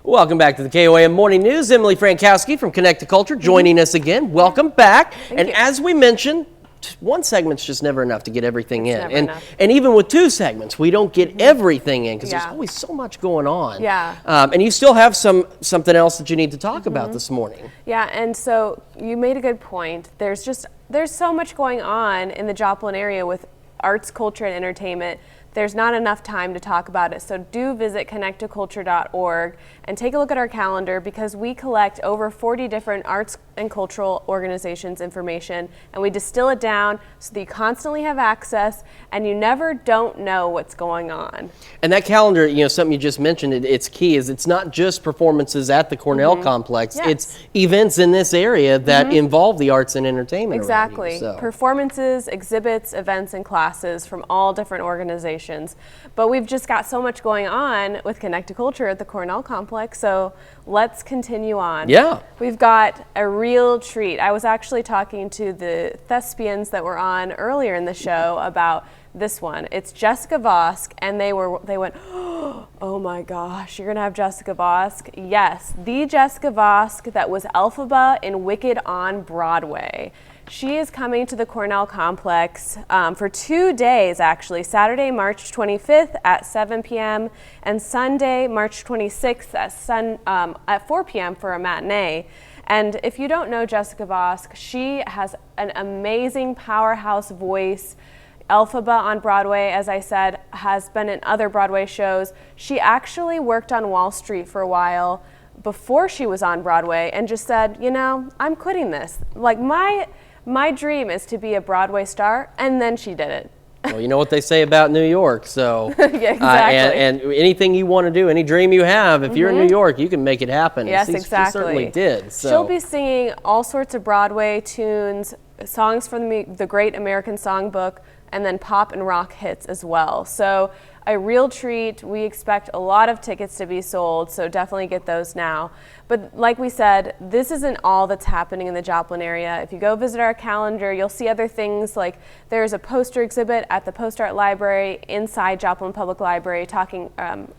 Welcome back to the KOAM Morning News. Emily Frankowski from Connect to Culture joining us again. Welcome back. Thank you. As we mentioned, one segment's just never enough to get everything in. And even with two segments, we don't get everything in because there's always so much going on. Yeah. And you still have something else that you need to talk about this morning. Yeah, and so you made a good point. There's so much going on in the Joplin area with arts, culture, and entertainment. There's not enough time to talk about it, so do visit connecttoculture.org and take a look at our calendar because we collect over 40 different arts and cultural organizations' information, and we distill it down so that you constantly have access and you never don't know what's going on. And that calendar, something you just mentioned, it's key, is it's not just performances at the Cornell Complex, it's events in this area that involve the arts and entertainment. Exactly. Already, so. Performances, exhibits, events, and classes from all different organizations. But we've just got so much going on with Connect to Culture at the Cornell Complex, so let's continue on. Yeah. We've got a real treat. I was actually talking to the thespians that were on earlier in the show about this one. It's Jessica Vosk, and they went, oh my gosh, you're gonna have Jessica Vosk? Yes, the Jessica Vosk that was Elphaba in Wicked on Broadway. She is coming to the Cornell Complex for 2 days, actually. Saturday, March 25th at 7 p.m. and Sunday, March 26th at 4 p.m. for a matinee. And if you don't know Jessica Vosk, she has an amazing powerhouse voice. Elphaba on Broadway, as I said, has been in other Broadway shows. She actually worked on Wall Street for a while before she was on Broadway and just said, I'm quitting this. Like my dream is to be a Broadway star, and then she did it. Well, you know what they say about New York, so yeah, exactly. And anything you want to do, any dream you have, if you're in New York, you can make it happen. Yes, exactly. She certainly did. So. She'll be singing all sorts of Broadway tunes, songs from the Great American Songbook, and then pop and rock hits as well. So a real treat. We expect a lot of tickets to be sold, so definitely get those now. But like we said, this isn't all that's happening in the Joplin area. If you go visit our calendar, you'll see other things like there's a poster exhibit at the Post Art Library inside Joplin Public Library talking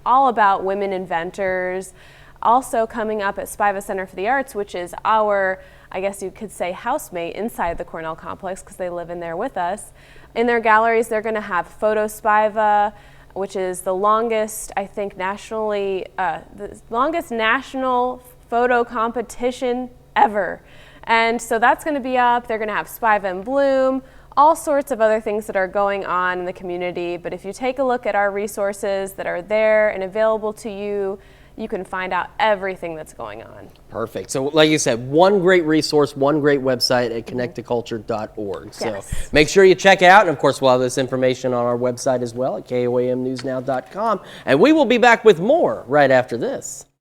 all about women inventors. Also coming up at Spiva Center for the Arts, which is our, I guess you could say, housemate inside the Cornell Complex because they live in there with us. In their galleries, they're going to have Photo Spiva, which is the longest, I think, the longest national photo competition ever. And so that's going to be up. They're going to have Spiva and Bloom, all sorts of other things that are going on in the community. But if you take a look at our resources that are there and available to you, you can find out everything that's going on. Perfect. So like you said, one great resource, one great website at connecttoculture.org. So make sure you check out. And of course, we'll have this information on our website as well at koamnewsnow.com. And we will be back with more right after this.